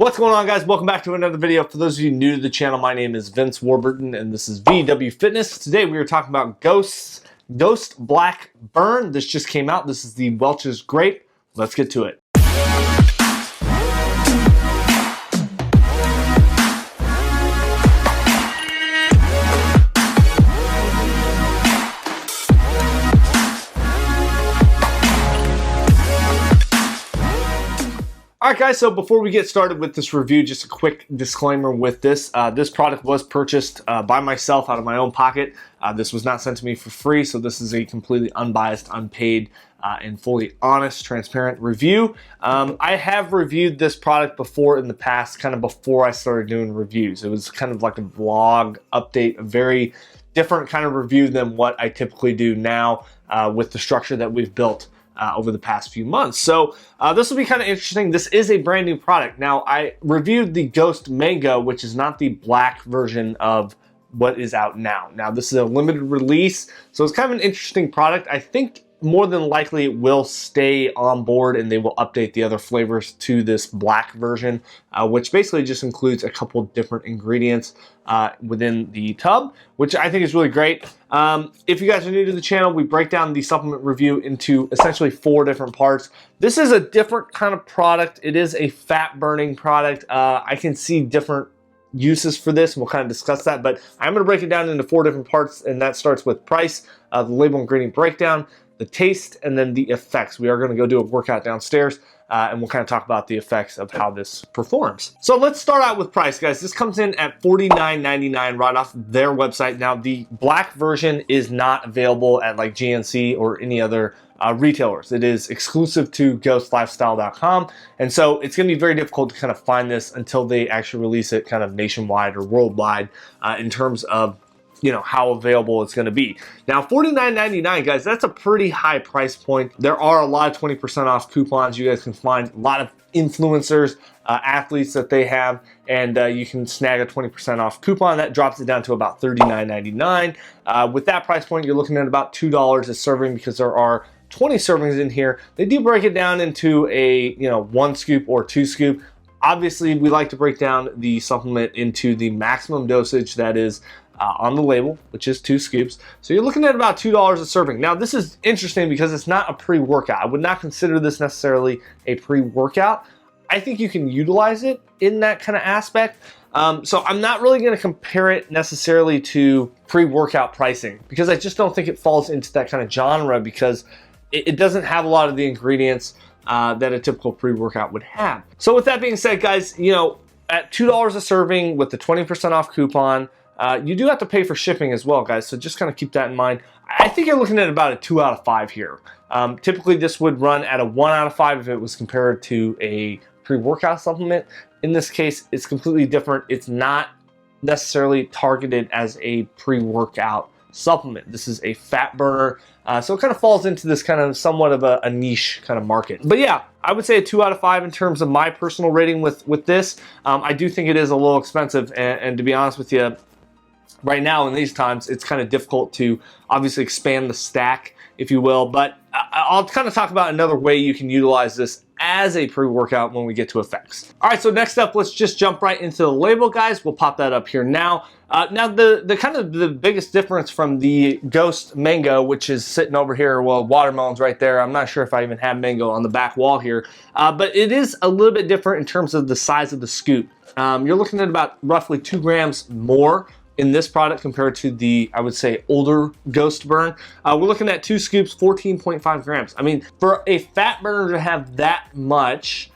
What's going on, guys? Welcome back to another video. For those of you new to the channel, my name is Vince Warburton and this is VW Fitness. Today we are talking about Ghost Black Burn. This just came out. This is the Welch's Grape. Let's get to it. Alright guys, so before we get started with this review, just a quick disclaimer with this. This product was purchased by myself out of my own pocket. This was not sent to me for free, so this is a completely unbiased, unpaid, and fully honest, transparent review. I have reviewed this product before in the past, kind of before I started doing reviews. It was kind of like a vlog update, a very different kind of review than what I typically do now with the structure that we've built over the past few months. So this will be kind of interesting. This is a brand new product. Now, I reviewed the Ghost Mango, which is not the black version of what is out now. Now, this is a limited release, so it's kind of an interesting product. I think more than likely it will stay on board and they will update the other flavors to this black version, which basically just includes a couple different ingredients within the tub, which I think is really great. If you guys are new to the channel, we break down the supplement review into essentially 4 different parts. This is a different kind of product. It is a fat burning product. I can see different uses for this, and we'll kind of discuss that, but I'm going to break it down into 4 different parts, and that starts with price, the label ingredient breakdown, the taste, and then the effects. We are going to go do a workout downstairs, and we'll kind of talk about the effects of how this performs. So let's start out with price, guys. This comes in at $49.99 right off their website. Now, the black version is not available at like GNC or any other retailers. It is exclusive to ghostlifestyle.com, and so it's going to be very difficult to kind of find this until they actually release it kind of nationwide or worldwide in terms of, you know, how available it's going to be. Now, $49.99, guys, that's a pretty high price point. There are a lot of 20% off coupons you guys can find, a lot of influencers, athletes that they have, and you can snag a 20% off coupon. That drops it down to about $39.99. With that price point, you're looking at about $2 a serving because there are 20 servings in here. They do break it down into a, you know, 1 scoop or 2 scoop. Obviously, we like to break down the supplement into the maximum dosage that is on the label, which is 2 scoops. So you're looking at about $2 a serving. Now, this is interesting because it's not a pre-workout. I would not consider this necessarily a pre-workout. I think you can utilize it in that kind of aspect. So I'm not really going to compare it necessarily to pre-workout pricing because I just don't think it falls into that kind of genre because it doesn't have a lot of the ingredients that a typical pre-workout would have. So with that being said, guys, you know, at $2 a serving with the 20% off coupon, you do have to pay for shipping as well, guys, so just kind of keep that in mind. I think you're looking at about a 2 out of 5 here. Typically, this would run at a 1 out of 5 if it was compared to a pre-workout supplement. In this case, it's completely different. It's not necessarily targeted as a pre-workout supplement. This is a fat burner, so it kind of falls into this kind of somewhat of a niche kind of market. But yeah, I would say a 2 out of 5 in terms of my personal rating with this. I do think it is a little expensive, and to be honest with you, right now in these times, it's kind of difficult to obviously expand the stack, if you will, but I'll kind of talk about another way you can utilize this as a pre-workout when we get to effects. All right, so next up, let's just jump right into the label, guys. We'll pop that up here now. Now, the kind of the biggest difference from the Ghost Mango, which is sitting over here, well, watermelon's right there. I'm not sure if I even have mango on the back wall here, but it is a little bit different in terms of the size of the scoop. You're looking at about roughly 2 grams more in this product compared to the, I would say, older Ghost Burn. We're looking at 2 scoops, 14.5 grams. I mean, for a fat burner to have that much,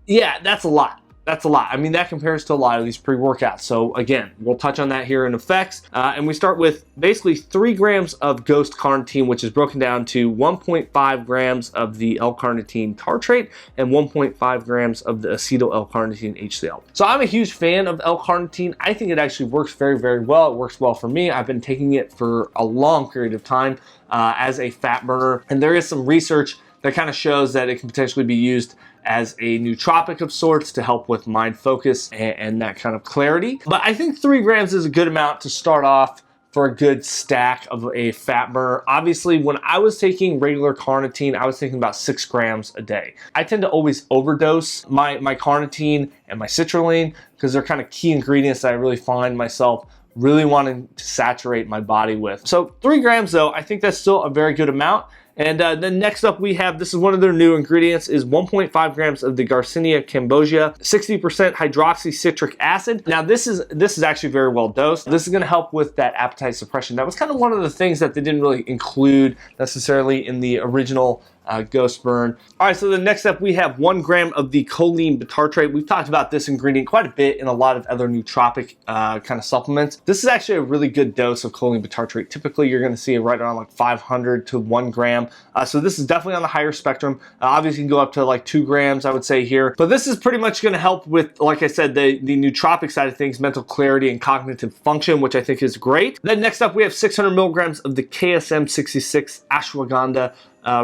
yeah, that's a lot. That's a lot. I mean, that compares to a lot of these pre-workouts. So again, we'll touch on that here in effects. And we start with basically 3 grams of Ghost carnitine, which is broken down to 1.5 grams of the L-carnitine tartrate and 1.5 grams of the acetyl L-carnitine HCl. So I'm a huge fan of L-carnitine. I think it actually works very, very well. It works well for me. I've been taking it for a long period of time as a fat burner. And there is some research that kind of shows that it can potentially be used as a nootropic of sorts to help with mind focus and that kind of clarity. But I think 3 grams is a good amount to start off for a good stack of a fat burner. Obviously, when I was taking regular carnitine, I was taking about 6 grams a day. I tend to always overdose my carnitine and my citrulline because they're kind of key ingredients that I really find myself really wanting to saturate my body with. So 3 grams though, I think that's still a very good amount. And then next up we have, this is one of their new ingredients, is 1.5 grams of the Garcinia cambogia, 60% hydroxycitric acid. Now this is actually very well dosed. This is gonna help with that appetite suppression. That was kind of one of the things that they didn't really include necessarily in the original Ghost Burn. All right, so the next up we have 1 gram of the choline bitartrate. We've talked about this ingredient quite a bit in a lot of other nootropic kind of supplements. This is actually a really good dose of choline bitartrate. Typically, you're going to see it right around like 500 to 1 gram. So this is definitely on the higher spectrum. Obviously, you can go up to like 2 grams, I would say here. But this is pretty much going to help with, like I said, the nootropic side of things, mental clarity and cognitive function, which I think is great. Then next up, we have 600 milligrams of the KSM 66 ashwagandha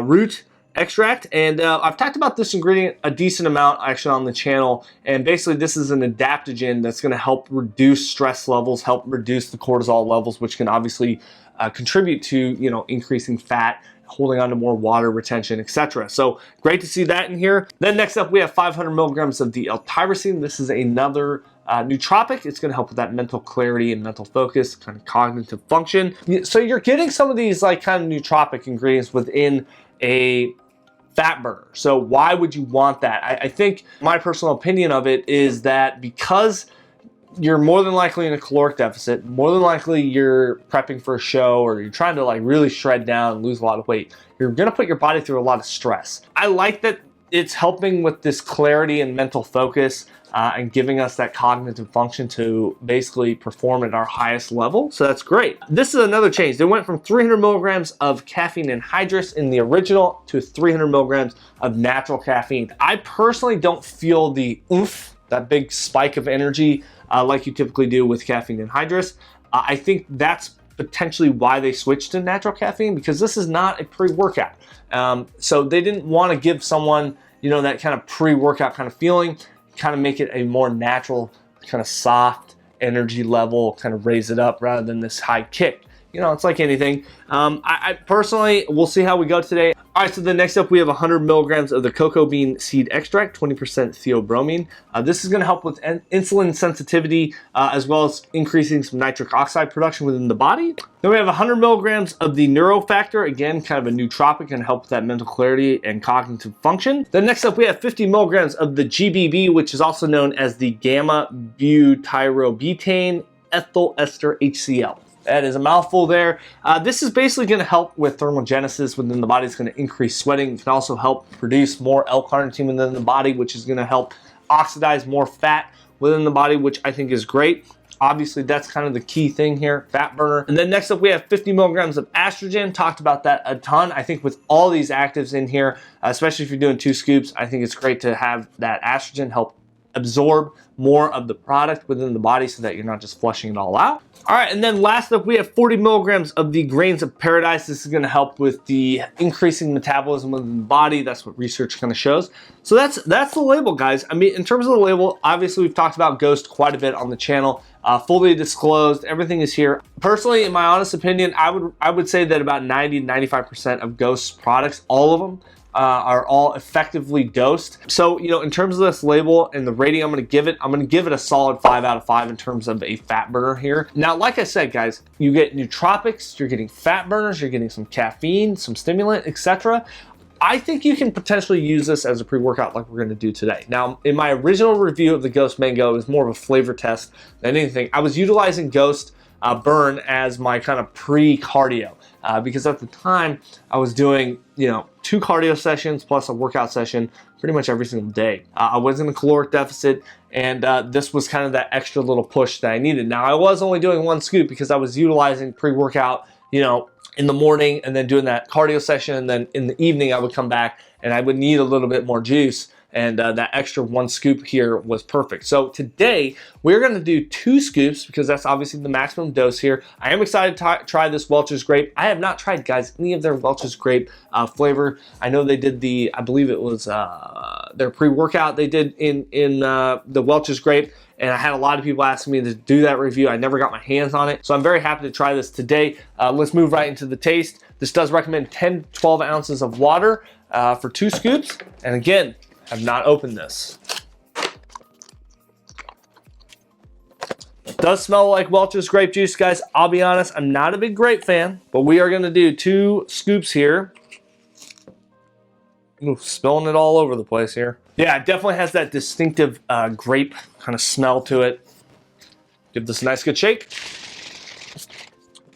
root extract, and I've talked about this ingredient a decent amount actually on the channel, and basically this is an adaptogen that's going to help reduce stress levels, help reduce the cortisol levels, which can obviously contribute to, you know, increasing fat, holding on to more water retention, etc. So great to see that in here. Then next up we have 500 milligrams of the L-tyrosine. This is another nootropic. It's going to help with that mental clarity and mental focus, kind of cognitive function. So you're getting some of these like kind of nootropic ingredients within a fat burner. So why would you want that? I think my personal opinion of it is that because you're more than likely in a caloric deficit, more than likely you're prepping for a show, or you're trying to like really shred down and lose a lot of weight, you're gonna put your body through a lot of stress. I like that it's helping with this clarity and mental focus and giving us that cognitive function to basically perform at our highest level. So that's great. This is another change. They went from 300 milligrams of caffeine anhydrous in the original to 300 milligrams of natural caffeine. I personally don't feel the oomph, that big spike of energy like you typically do with caffeine anhydrous. I think that's potentially why they switched to natural caffeine, because this is not a pre-workout. So they didn't want to give someone, you know, that kind of pre-workout kind of feeling, kind of make it a more natural, kind of soft energy level, kind of raise it up rather than this high kick. You know, it's like anything. I personally, we'll see how we go today. All right, so the next up we have 100 milligrams of the cocoa bean seed extract, 20% theobromine. This is going to help with insulin sensitivity as well as increasing some nitric oxide production within the body. Then we have 100 milligrams of the neurofactor, again, kind of a nootropic, and help with that mental clarity and cognitive function. Then next up we have 50 milligrams of the GBB, which is also known as the gamma butyrobutane ethyl ester HCl. That is a mouthful there. This is basically going to help with thermogenesis within the body. It's going to increase sweating. It can also help produce more L-carnitine within the body, which is going to help oxidize more fat within the body, which I think is great. Obviously, that's kind of the key thing here, fat burner. And then next up, we have 50 milligrams of estrogen. Talked about that a ton. I think with all these actives in here, especially if you're doing 2 scoops, I think it's great to have that estrogen help absorb more of the product within the body so that you're not just flushing it all out. All right, and then last up, we have 40 milligrams of the grains of paradise. This is going to help with the increasing metabolism within the body. That's what research kind of shows. So that's the label, guys. I mean, in terms of the label, obviously we've talked about Ghost quite a bit on the channel. Fully disclosed, everything is here. Personally, in my honest opinion, I would say that about 90 to 95% of Ghost's products, all of them, are all effectively dosed. So, you know, in terms of this label and the rating I'm going to give it a solid 5 out of 5 in terms of a fat burner here. Now, like I said, guys, you get nootropics, you're getting fat burners, you're getting some caffeine, some stimulant, etc. I think you can potentially use this as a pre-workout like we're going to do today. Now, in my original review of the Ghost Mango, it was more of a flavor test than anything. I was utilizing Ghost Burn as my kind of pre-cardio because at the time I was doing, you know, 2 cardio sessions plus a workout session pretty much every single day. I was in a caloric deficit, and this was kind of that extra little push that I needed. Now, I was only doing 1 scoop because I was utilizing pre-workout, you know, in the morning and then doing that cardio session, and then in the evening I would come back and I would need a little bit more juice. and that extra 1 scoop here was perfect. So today we're going to do 2 scoops because that's obviously the maximum dose here. I am excited to try this Welch's Grape. I have not tried, guys, any of their Welch's Grape flavor. I know they did the, I believe it was their pre-workout they did in the Welch's Grape, and I had a lot of people asking me to do that review. I never got my hands on it, so I'm very happy to try this today. Let's move right into the taste. This does recommend 10 to 12 ounces of water for 2 scoops, and again, have not opened this. It does smell like Welch's grape juice, guys. I'll be honest, I'm not a big grape fan, but we are gonna do 2 scoops here. Ooh, spilling it all over the place here. Yeah, it definitely has that distinctive grape kind of smell to it. Give this a nice good shake.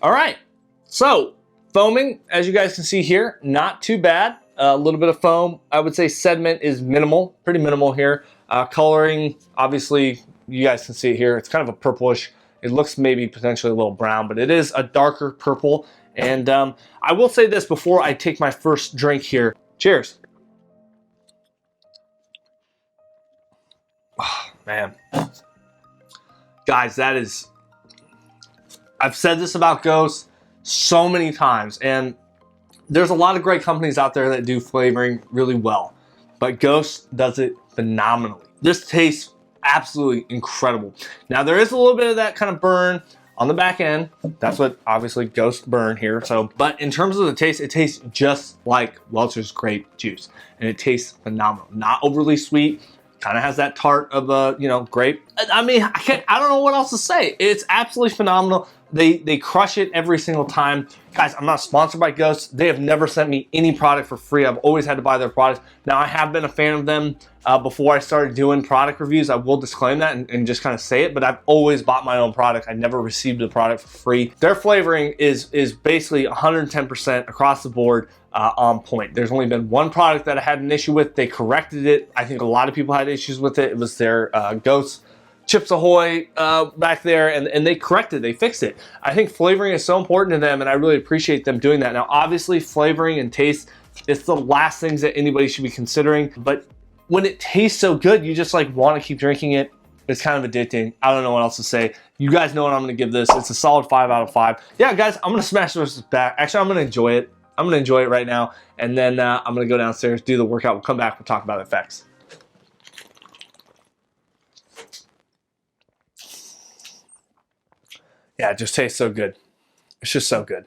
All right, so foaming, as you guys can see here, not too bad. A little bit of foam. I would say sediment is minimal, pretty minimal here. Coloring, obviously, you guys can see it here. It's kind of a purplish. It looks maybe potentially a little brown, but it is a darker purple. And I will say this before I take my first drink here. Cheers. Oh, man. Guys, that is... I've said this about Ghost so many times, and there's a lot of great companies out there that do flavoring really well, but Ghost does it phenomenally. This tastes absolutely incredible. Now, there is a little bit of that kind of burn on the back end. That's what obviously Ghost burn here. So, but in terms of the taste, it tastes just like Welch's grape juice, and it tastes phenomenal. Not overly sweet. Kind of has that tart of a, you know, grape. I mean, I don't know what else to say. It's absolutely phenomenal. They crush it every single time. Guys, I'm not sponsored by Ghost. They have never sent me any product for free. I've always had to buy their products. Now, I have been a fan of them before I started doing product reviews. I will disclaim that and just kind of say it, but I've always bought my own product. I never received a product for free. Their flavoring is basically 110% across the board. On point. There's only been one product that I had an issue with. They corrected it. I think a lot of people had issues with it. It was their Ghost Chips Ahoy back there, and they corrected, they fixed it. I think flavoring is so important to them, and I really appreciate them doing that. Now, obviously, flavoring and taste, it's the last things that anybody should be considering, but when it tastes so good, you just like want to keep drinking it. It's kind of addicting. I don't know what else to say. You guys know what I'm going to give this. It's a solid 5 out of 5. Yeah, guys, I'm going to smash this back. Actually, I'm going to enjoy it. I'm going to enjoy it right now, and then I'm going to go downstairs, do the workout. We'll come back, we'll talk about the effects. Yeah, it just tastes so good. It's just so good.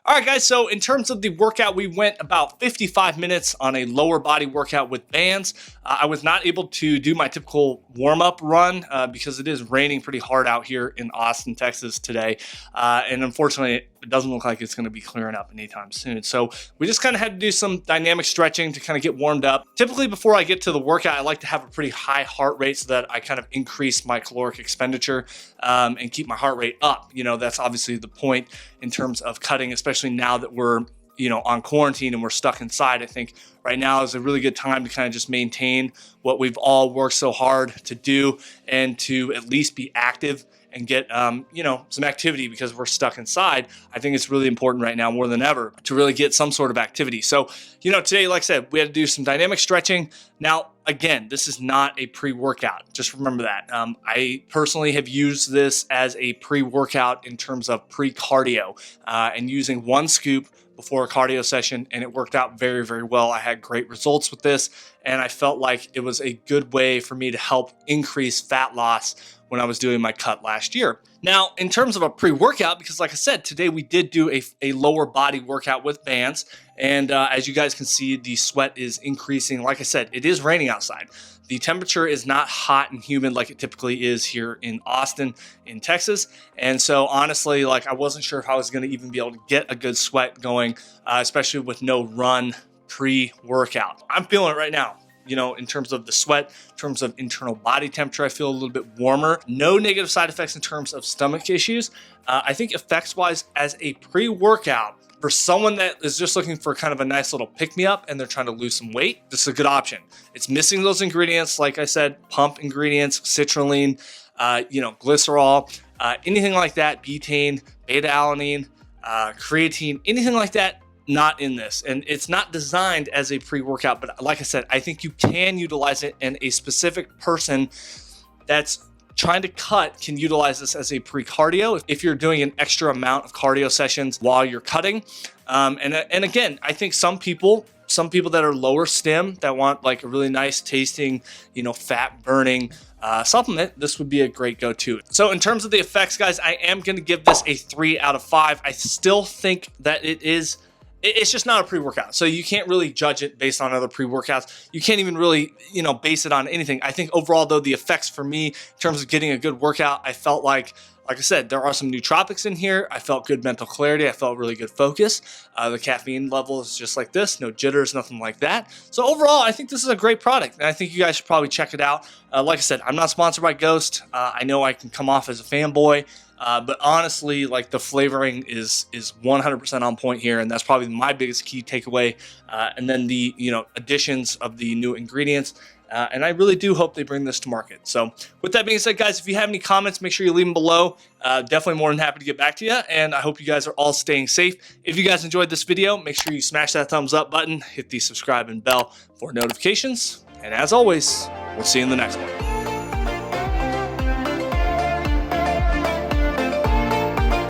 All right, guys, so in terms of the workout, we went about 55 minutes on a lower body workout with bands. I was not able to do my typical warm-up run because it is raining pretty hard out here in Austin, Texas today. And unfortunately, it doesn't look like it's going to be clearing up anytime soon. So we just kind of had to do some dynamic stretching to kind of get warmed up. Typically, before I get to the workout, I like to have a pretty high heart rate so that I kind of increase my caloric expenditure and keep my heart rate up. You know, that's obviously the point in terms of cutting, especially now that we're, you know, on quarantine and we're stuck inside. I think right now is a really good time to kind of just maintain what we've all worked so hard to do and to at least be active and get, you know, some activity because we're stuck inside. I think it's really important right now more than ever to really get some sort of activity. So, you know, today, like I said, we had to do some dynamic stretching. Now, again, this is not a pre-workout. Just remember that. I personally have used this as a pre-workout in terms of pre-cardio and using 1 scoop before a cardio session, and it worked out very, very well. I had great results with this, and I felt like it was a good way for me to help increase fat loss when I was doing my cut last year. Now, in terms of a pre-workout, because like I said, today we did do a lower body workout with bands, and as you guys can see, the sweat is increasing. Like I said, it is raining outside. The temperature is not hot and humid like it typically is here in Austin, in Texas. And so honestly, like I wasn't sure if I was going to even be able to get a good sweat going, especially with no run pre-workout. I'm feeling it right now. You know, in terms of the sweat, in terms of internal body temperature, I feel a little bit warmer. No negative side effects in terms of stomach issues. I think effects-wise, as a pre-workout, for someone that is just looking for kind of a nice little pick-me-up and they're trying to lose some weight, this is a good option. It's missing those ingredients, like I said, pump ingredients, citrulline, you know, glycerol, anything like that, betaine, beta-alanine, creatine, anything like that. not in this, and it's not designed as a pre-workout. But like I said, I think you can utilize it, and a specific person that's trying to cut can utilize this as a pre-cardio if you're doing an extra amount of cardio sessions while you're cutting. And again, I think some people that are lower stim that want like a really nice tasting, you know, fat burning supplement, this would be a great go-to. So in terms of the effects, guys, I am going to give this a 3 out of 5. I still think that it's just not a pre-workout. So you can't really judge it based on other pre-workouts. You can't even really, you know, base it on anything. I think overall, though, the effects for me in terms of getting a good workout, I felt like I said, there are some nootropics in here. I felt good mental clarity. I felt really good focus. The caffeine level is just like this. No jitters, nothing like that. So overall, I think this is a great product, and I think you guys should probably check it out. Like I said, I'm not sponsored by Ghost. I know I can come off as a fanboy, but honestly, like the flavoring is 100% on point here, and that's probably my biggest key takeaway. And then the additions of the new ingredients. And I really do hope they bring this to market. So with that being said, guys, if you have any comments, make sure you leave them below. Definitely more than happy to get back to you. And I hope you guys are all staying safe. If you guys enjoyed this video, make sure you smash that thumbs up button, hit the subscribe and bell for notifications. And as always, we'll see you in the next one.